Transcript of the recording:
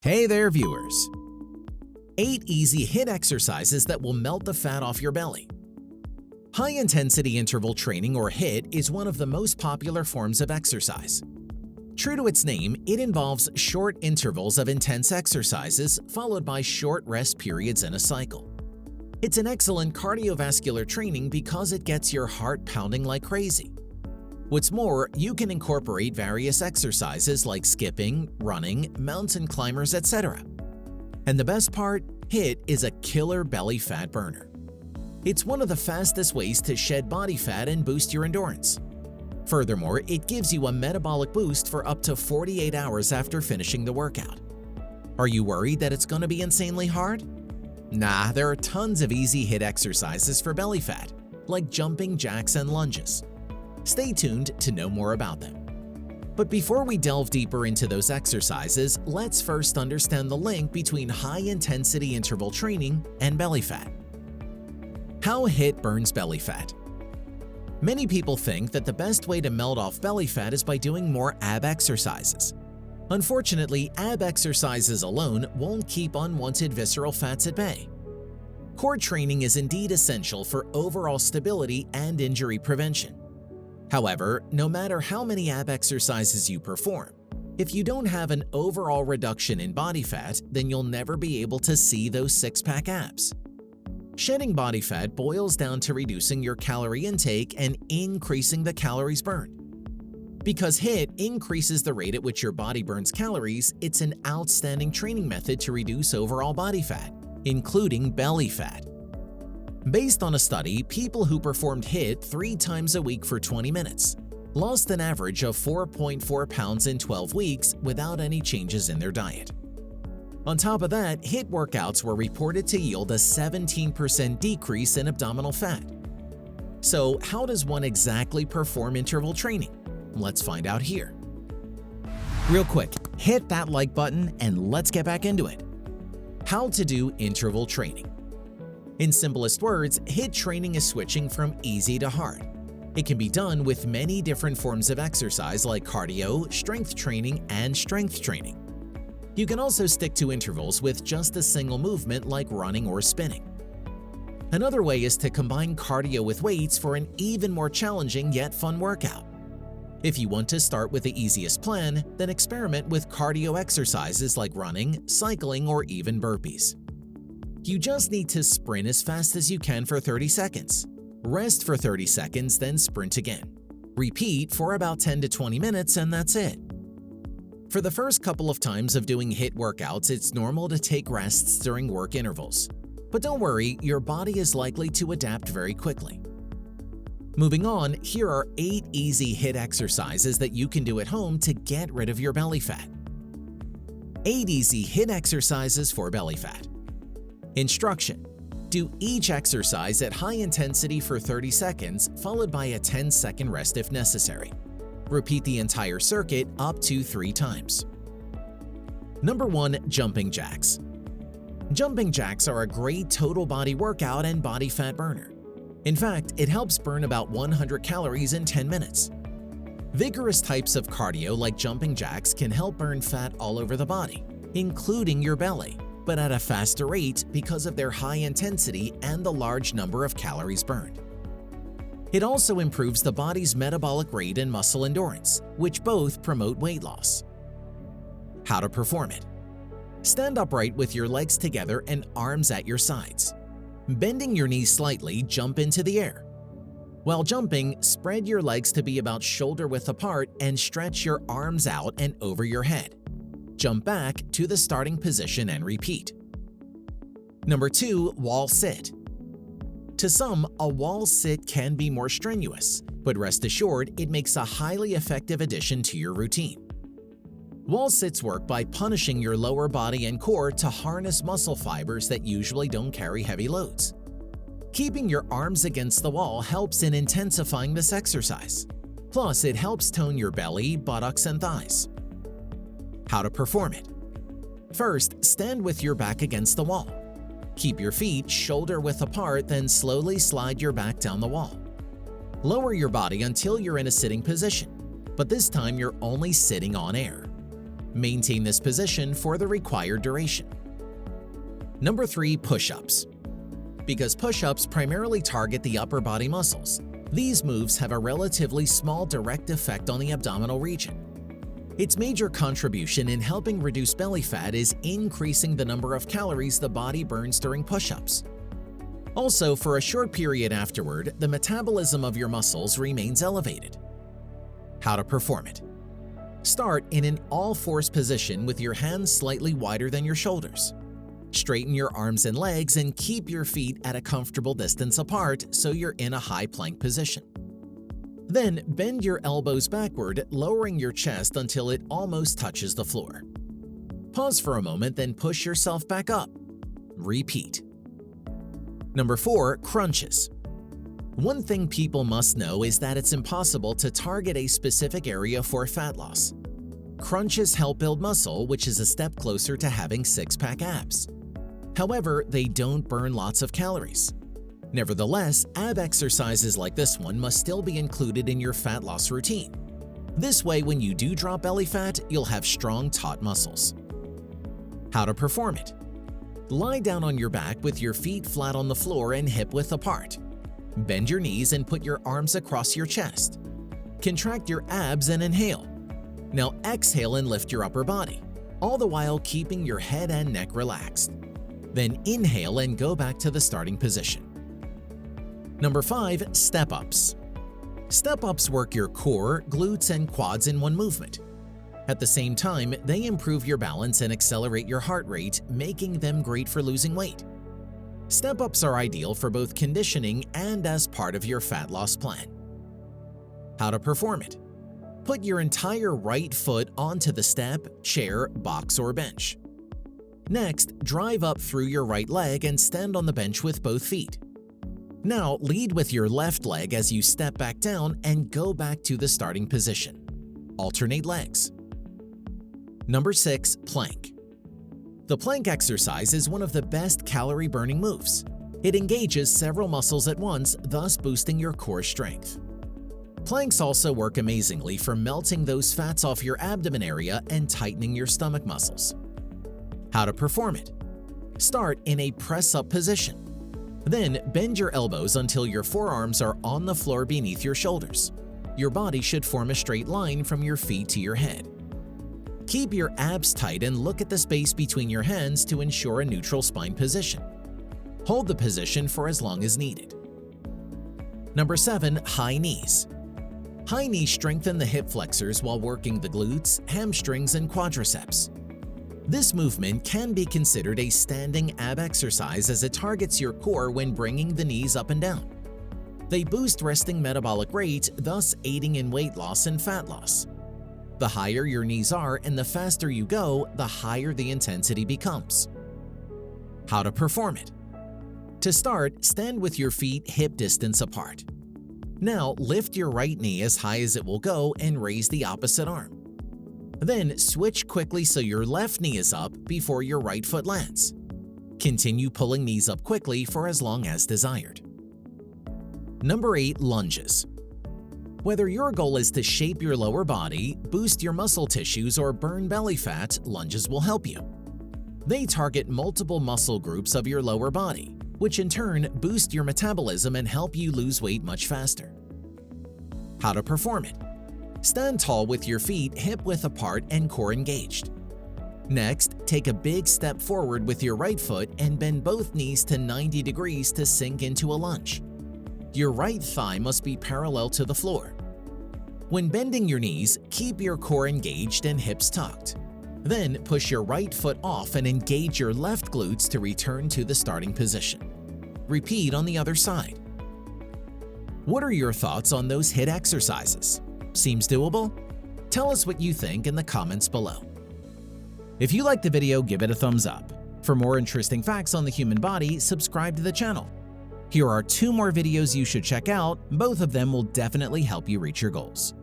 Hey there, viewers! 8 easy HIIT exercises that will melt the fat off your belly. High-intensity interval training, or HIIT, is one of the most popular forms of exercise. True to its name, it involves short intervals of intense exercises followed by short rest periods in a cycle. It's an excellent cardiovascular training because it gets your heart pounding like crazy. What's more, you can incorporate various exercises like skipping, running, mountain climbers, etc. And the best part, HIIT is a killer belly fat burner. It's one of the fastest ways to shed body fat and boost your endurance. Furthermore, it gives you a metabolic boost for up to 48 hours after finishing the workout. Are you worried that it's going to be insanely hard? Nah, there are tons of easy HIIT exercises for belly fat, like jumping jacks and lunges. Stay tuned to know more about them. But before we delve deeper into those exercises, let's first understand the link between high-intensity interval training and belly fat. How HIIT burns belly fat. Many people think that the best way to melt off belly fat is by doing more ab exercises. Unfortunately, ab exercises alone won't keep unwanted visceral fats at bay. Core training is indeed essential for overall stability and injury prevention. However, no matter how many ab exercises you perform, if you don't have an overall reduction in body fat, then you'll never be able to see those six-pack abs. Shedding body fat boils down to reducing your calorie intake and increasing the calories burned. Because HIIT increases the rate at which your body burns calories, it's an outstanding training method to reduce overall body fat, including belly fat. Based on a study, people who performed HIIT 3 times a week for 20 minutes lost an average of 4.4 pounds in 12 weeks without any changes in their diet. On top of that, HIIT workouts were reported to yield a 17% decrease in abdominal fat. So, how does one exactly perform interval training? Let's find out here. Real quick, hit that like button and let's get back into it. How to do interval training. In simplest words, HIIT training is switching from easy to hard. It can be done with many different forms of exercise like cardio, strength training, and strength training. You can also stick to intervals with just a single movement like running or spinning. Another way is to combine cardio with weights for an even more challenging yet fun workout. If you want to start with the easiest plan, then experiment with cardio exercises like running, cycling, or even burpees. You just need to sprint as fast as you can for 30 seconds. Rest for 30 seconds, then sprint again. Repeat for about 10 to 20 minutes and that's it. For the first couple of times of doing HIIT workouts, it's normal to take rests during work intervals. But don't worry, your body is likely to adapt very quickly. Moving on, here are 8 easy HIIT exercises that you can do at home to get rid of your belly fat. 8 easy HIIT exercises for belly fat. Instruction: do each exercise at high intensity for 30 seconds, followed by a 10-second rest if necessary. Repeat the entire circuit up to 3 times. Number 1. Jumping jacks. Jumping jacks are a great total body workout and body fat burner. In fact, it helps burn about 100 calories in 10 minutes. Vigorous types of cardio like jumping jacks can help burn fat all over the body, including your belly, but at a faster rate because of their high intensity and the large number of calories burned. It also improves the body's metabolic rate and muscle endurance, which both promote weight loss. How to perform it. Stand upright with your legs together and arms at your sides. Bending your knees slightly, jump into the air. While jumping, spread your legs to be about shoulder width apart and stretch your arms out and over your head. Jump back to the starting position and repeat. Number 2. Wall sit. To some, a wall sit can be more strenuous, but rest assured it makes a highly effective addition to your routine. Wall sits work by punishing your lower body and core to harness muscle fibers that usually don't carry heavy loads. Keeping your arms against the wall helps in intensifying this exercise. Plus, it helps tone your belly, buttocks, and thighs. How to perform it. First, stand with your back against the wall. Keep your feet shoulder width apart, then slowly slide your back down the wall. Lower your body until you're in a sitting position, but this time you're only sitting on air. Maintain this position for the required duration. Number 3. Push-ups. Because push-ups primarily target the upper body muscles, these moves have a relatively small direct effect on the abdominal region. Its major contribution in helping reduce belly fat is increasing the number of calories the body burns during push-ups. Also, for a short period afterward, the metabolism of your muscles remains elevated. How to perform it? Start in an all-fours position with your hands slightly wider than your shoulders. Straighten your arms and legs and keep your feet at a comfortable distance apart so you're in a high plank position. Then bend your elbows backward, lowering your chest until it almost touches the floor. Pause for a moment, then push yourself back up. Repeat. Number 4. Crunches. One thing people must know is that it's impossible to target a specific area for fat loss. Crunches help build muscle, which is a step closer to having six-pack abs. However, they don't burn lots of calories. Nevertheless, ab exercises like this one must still be included in your fat loss routine. This way, when you do drop belly fat, you'll have strong, taut muscles. How to perform it? Lie down on your back with your feet flat on the floor and hip-width apart. Bend your knees and put your arms across your chest. Contract your abs and inhale. Now exhale and lift your upper body, all the while keeping your head and neck relaxed. Then inhale and go back to the starting position. Number 5. Step-ups. Step-ups work your core, glutes, and quads in one movement. At the same time, they improve your balance and accelerate your heart rate, making them great for losing weight. Step-ups are ideal for both conditioning and as part of your fat loss plan. How to perform it? Put your entire right foot onto the step, chair, box, or bench. Next, drive up through your right leg and stand on the bench with both feet. Now, lead with your left leg as you step back down and go back to the starting position. Alternate legs. Number 6. Plank. The plank exercise is one of the best calorie-burning moves. It engages several muscles at once, thus boosting your core strength. Planks also work amazingly for melting those fats off your abdomen area and tightening your stomach muscles. How to perform it? Start in a press-up position. Then bend your elbows until your forearms are on the floor beneath your shoulders. Your body should form a straight line from your feet to your head. Keep your abs tight and look at the space between your hands to ensure a neutral spine position. Hold the position for as long as needed. Number 7. High knees. High knees strengthen the hip flexors while working the glutes, hamstrings, and quadriceps. This movement can be considered a standing ab exercise as it targets your core when bringing the knees up and down. They boost resting metabolic rate, thus aiding in weight loss and fat loss. The higher your knees are and the faster you go, the higher the intensity becomes. How to perform it? To start, stand with your feet hip distance apart. Now, lift your right knee as high as it will go and raise the opposite arm. Then switch quickly so your left knee is up before your right foot lands. Continue pulling knees up quickly for as long as desired. Number 8. Lunges. Whether your goal is to shape your lower body, boost your muscle tissues, or burn belly fat, lunges will help you. They target multiple muscle groups of your lower body, which in turn boost your metabolism and help you lose weight much faster. How to perform it? Stand tall with your feet hip-width apart and core engaged. Next, take a big step forward with your right foot and bend both knees to 90 degrees to sink into a lunge. Your right thigh must be parallel to the floor. When bending your knees, keep your core engaged and hips tucked. Then push your right foot off and engage your left glutes to return to the starting position. Repeat on the other side. What are your thoughts on those HIIT exercises? Seems doable? Tell us what you think in the comments below. If you liked the video, give it a thumbs up. For more interesting facts on the human body, subscribe to the channel. Here are 2 more videos you should check out. Both of them will definitely help you reach your goals.